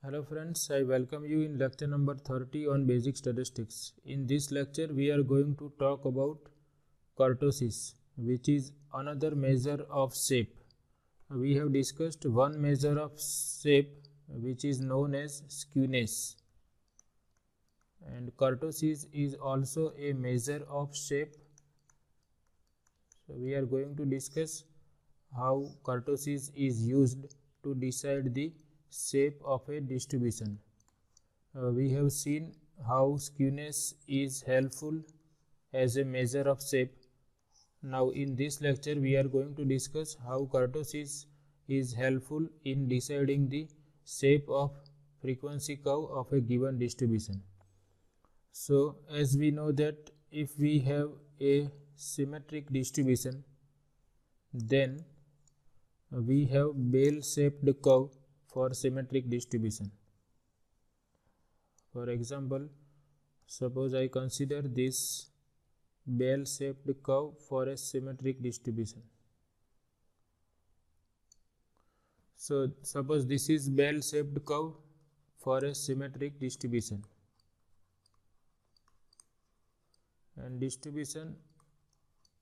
Hello friends, I welcome you in lecture number 30 on basic statistics. In this lecture we are going to talk about kurtosis, which is another measure of shape. We have discussed one measure of shape which is known as skewness, and kurtosis is also a measure of shape. So we are going to discuss how kurtosis is used to decide the shape of a distribution. We have seen how skewness is helpful as a measure of shape. Now in this lecture we are going to discuss how kurtosis is helpful in deciding the shape of frequency curve of a given distribution. So as we know that if we have a symmetric distribution, then we have bell-shaped curve for symmetric distribution. For example, suppose I consider this bell-shaped curve for a symmetric distribution. So suppose this is bell-shaped curve for a symmetric distribution, and distribution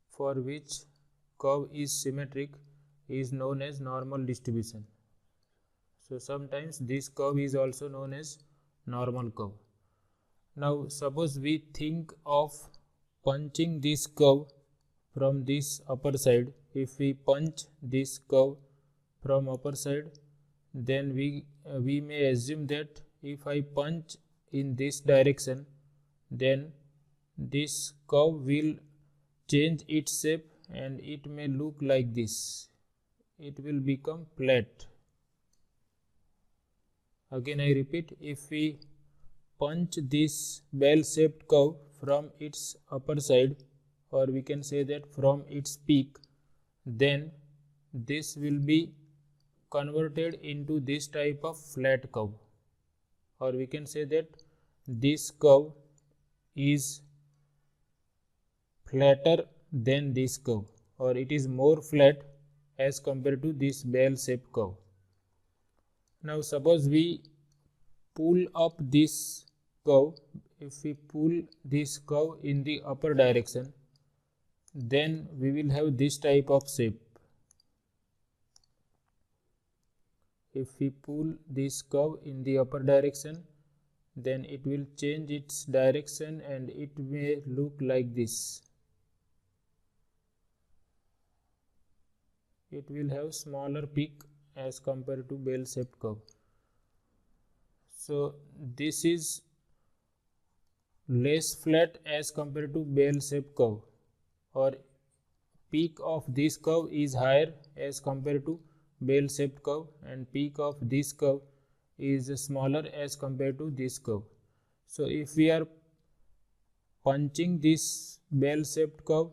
for which curve is symmetric is known as normal distribution. So sometimes this curve is also known as normal curve. Now suppose we think of punching this curve from this upper side. If we punch this curve from upper side, then we may assume that if I punch in this direction, then this curve will change its shape and it may look like this. It will become flat. Again I repeat, if we punch this bell-shaped curve from its upper side, or we can say that from its peak, then this will be converted into this type of flat curve, or we can say that this curve is flatter than this curve, or it is more flat as compared to this bell-shaped curve. Now suppose we pull up this curve. If we pull this curve in the upper direction, then we will have this type of shape. If we pull this curve in the upper direction, then it will change its direction and it may look like this. It will have smaller peak as compared to bell-shaped curve. So this is less flat as compared to bell-shaped curve, or peak of this curve is higher as compared to bell-shaped curve, and peak of this curve is smaller as compared to this curve. So if we are punching this bell-shaped curve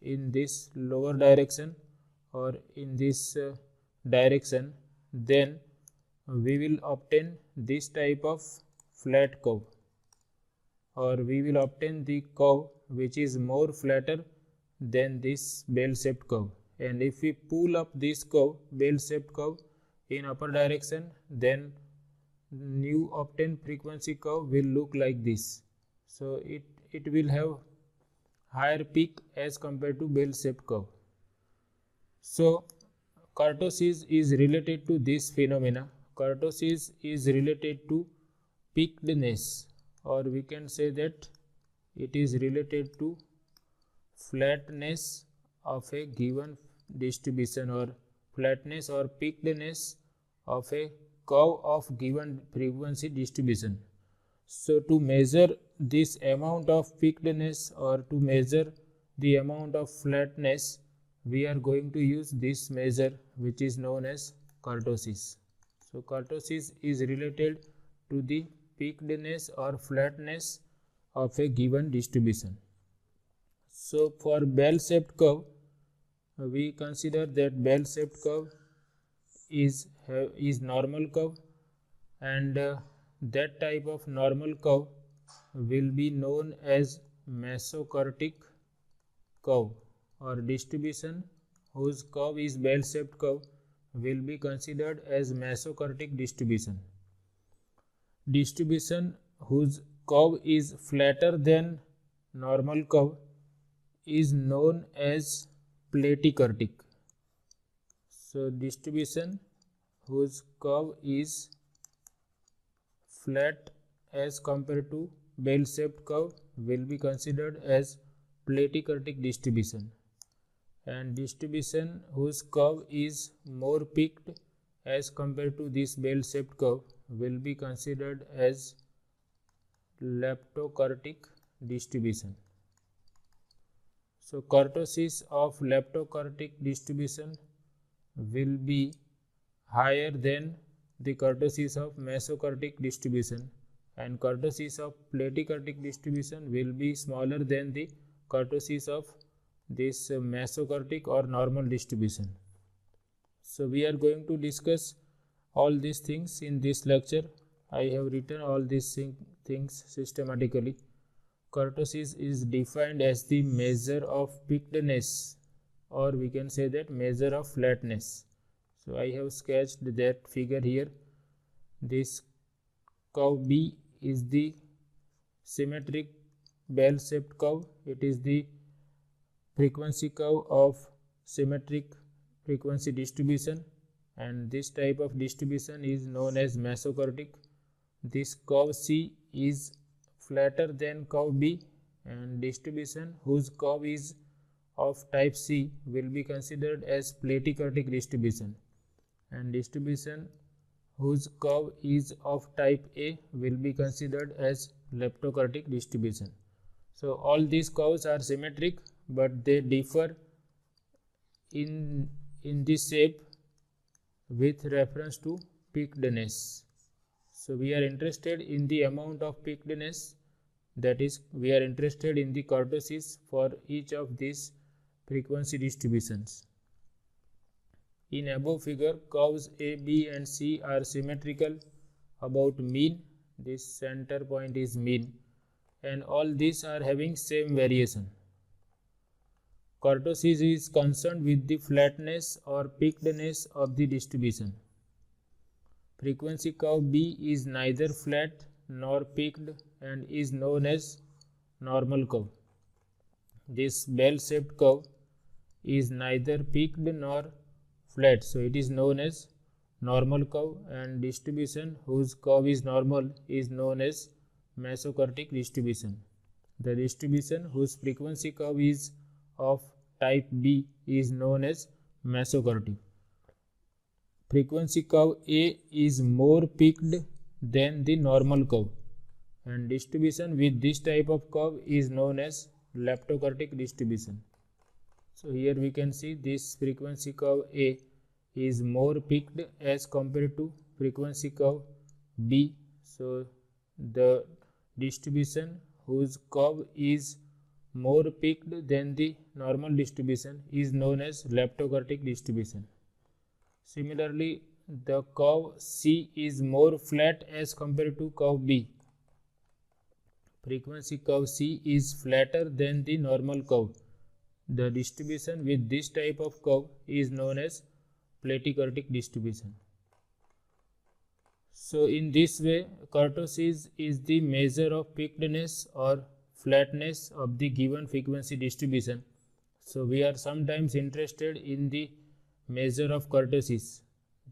in this lower direction or in this direction, then we will obtain this type of flat curve, or we will obtain the curve which is more flatter than this bell-shaped curve. And if we pull up this curve, bell-shaped curve, in upper direction, then new obtained frequency curve will look like this. So it will have higher peak as compared to bell-shaped curve. So kurtosis is related to this phenomena. Kurtosis is related to peakedness, or we can say that it is related to flatness of a given distribution, or flatness or peakedness of a curve of given frequency distribution. So to measure this amount of peakedness, or to measure the amount of flatness, we are going to use this measure which is known as kurtosis. So kurtosis is related to the peakedness or flatness of a given distribution. So for bell-shaped curve, we consider that bell-shaped curve is normal curve, and that type of normal curve will be known as Mesocartic curve, or distribution whose curve is bell-shaped curve will be considered as Mesocartic distribution. distribution whose curve is flatter than normal curve is known as platykurtic. So distribution whose curve is flat as compared to bell-shaped curve will be considered as platykurtic distribution, and distribution whose curve is more peaked as compared to this bell-shaped curve will be considered as leptokurtic distribution. So kurtosis of leptokurtic distribution will be higher than the kurtosis of mesocartic distribution, and kurtosis of platykurtic distribution will be smaller than the kurtosis of this mesocartic or normal distribution. So we are going to discuss all these things in this lecture. I have written all these things systematically. Kurtosis is defined as the measure of peakedness, or we can say that measure of flatness. So I have sketched that figure here. This curve B is the symmetric bell-shaped curve. It is the frequency curve of symmetric frequency distribution, and this type of distribution is known as mesocartic. This curve C is flatter than curve B, and distribution whose curve is of type C will be considered as platykurtic distribution, and distribution whose curve is of type A will be considered as leptokurtic distribution. So all these curves are symmetric, but they differ in the shape with reference to peakedness. So we are interested in the amount of peakedness, that is, we are interested in the kurtosis for each of these frequency distributions. In above figure, curves A, B and C are symmetrical about mean. This center point is mean, and all these are having same variation. Kurtosis is concerned with the flatness or peakedness of the distribution. Frequency curve B is neither flat nor peaked and is known as normal curve. This bell-shaped curve is neither peaked nor flat, so it is known as normal curve, and distribution whose curve is normal is known as mesocartic distribution. The distribution whose frequency curve is of type B is known as mesocartic. Frequency curve A is more peaked than the normal curve, and distribution with this type of curve is known as leptokurtic distribution. So here we can see this frequency curve A is more peaked as compared to frequency curve B. So the distribution whose curve is more peaked than the normal distribution is known as leptokurtic distribution. Similarly, the curve C is more flat as compared to curve B. Frequency curve C is flatter than the normal curve. The distribution with this type of curve is known as platykurtic distribution. So in this way, kurtosis is the measure of peakedness or flatness of the given frequency distribution. So we are sometimes interested in the measure of kurtosis,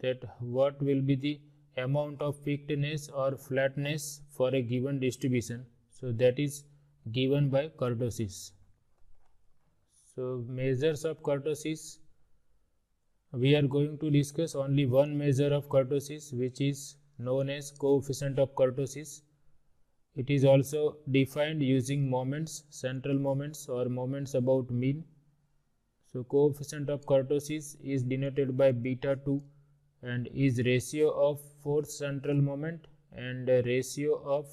that what will be the amount of peakedness or flatness for a given distribution. So that is given by kurtosis. So measures of kurtosis, we are going to discuss only one measure of kurtosis, which is known as coefficient of kurtosis. It is also defined using moments, central moments or moments about mean. So coefficient of kurtosis is denoted by beta 2 and is ratio of fourth central moment and ratio of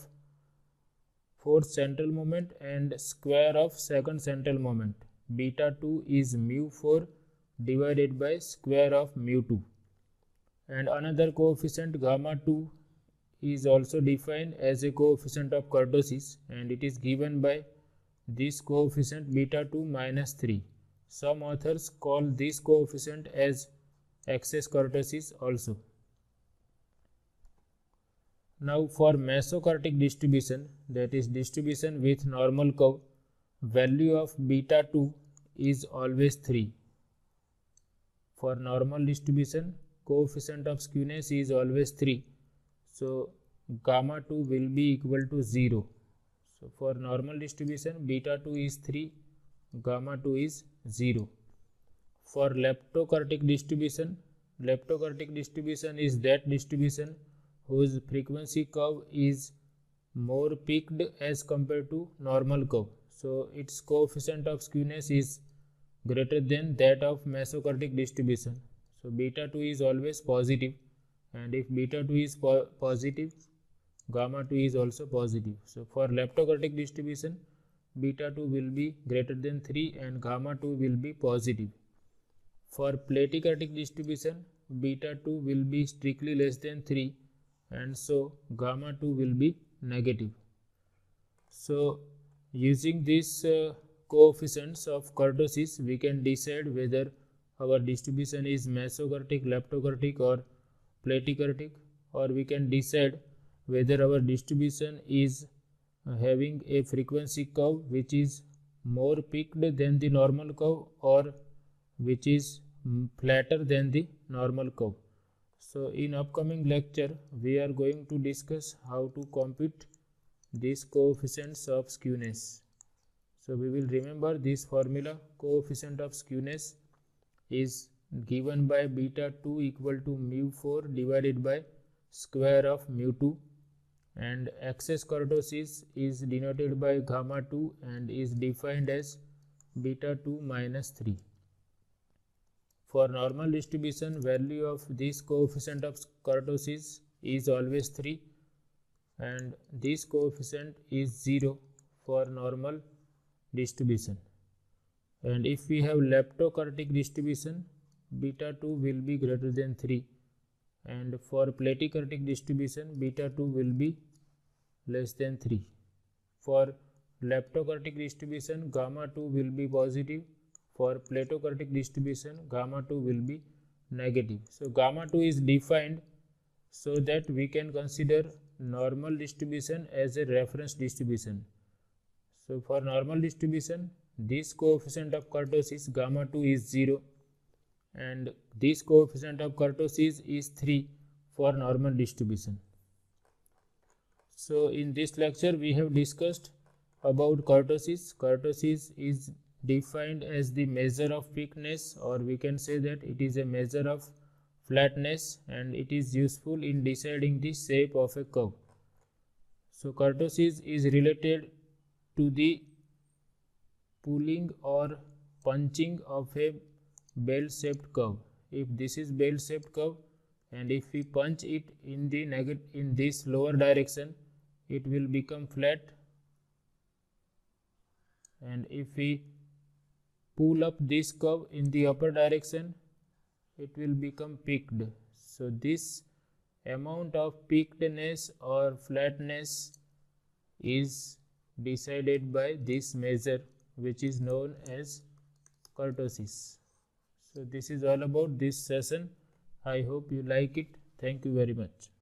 fourth central moment and square of second central moment. Beta 2 is mu 4 divided by square of mu 2. And another coefficient gamma 2 is also defined as a coefficient of kurtosis, and it is given by this coefficient beta 2 minus 3. Some authors call this coefficient as excess kurtosis also. Now for Mesocartic distribution, that is distribution with normal curve, value of beta 2 is always 3. For normal distribution, coefficient of skewness is always 3. So gamma 2 will be equal to 0. So for normal distribution, beta 2 is 3, gamma 2 is 0. For leptokurtic distribution is that distribution whose frequency curve is more peaked as compared to normal curve. So its coefficient of skewness is greater than that of mesocartic distribution. So beta 2 is always positive, and if beta 2 is positive, gamma 2 is also positive. So for leptokurtic distribution, beta 2 will be greater than 3 and gamma 2 will be positive. For platykurtic distribution, beta 2 will be strictly less than 3, and so gamma 2 will be negative. So using these coefficients of kurtosis, we can decide whether our distribution is mesocartic, leptokurtic or platykurtic, or we can decide whether our distribution is having a frequency curve which is more peaked than the normal curve or which is flatter than the normal curve. So in upcoming lecture, we are going to discuss how to compute these coefficients of skewness. So we will remember this formula: coefficient of skewness is given by beta 2 equal to mu 4 divided by square of mu 2, and excess kurtosis is denoted by gamma 2 and is defined as beta 2 minus 3. For normal distribution, value of this coefficient of kurtosis is always 3, and this coefficient is 0 for normal distribution. And if we have leptokurtic distribution, beta 2 will be greater than 3, and for platykurtic distribution, beta 2 will be less than 3. For leptokurtic distribution, gamma 2 will be positive. For platykurtic distribution, gamma 2 will be negative. So gamma 2 is defined so that we can consider normal distribution as a reference distribution. So for normal distribution, this coefficient of kurtosis gamma 2 is 0, and this coefficient of kurtosis is 3 for normal distribution. So in this lecture, we have discussed about kurtosis. Kurtosis is defined as the measure of peakness, or we can say that it is a measure of flatness, and it is useful in deciding the shape of a curve. So kurtosis is related to the pulling or punching of a bell-shaped curve. If this is bell-shaped curve, and if we punch it in this lower direction, it will become flat, and if we pull up this curve in the upper direction, it will become peaked. So this amount of peakedness or flatness is decided by this measure, which is known as kurtosis. So this is all about this session. I hope you like it. Thank you very much.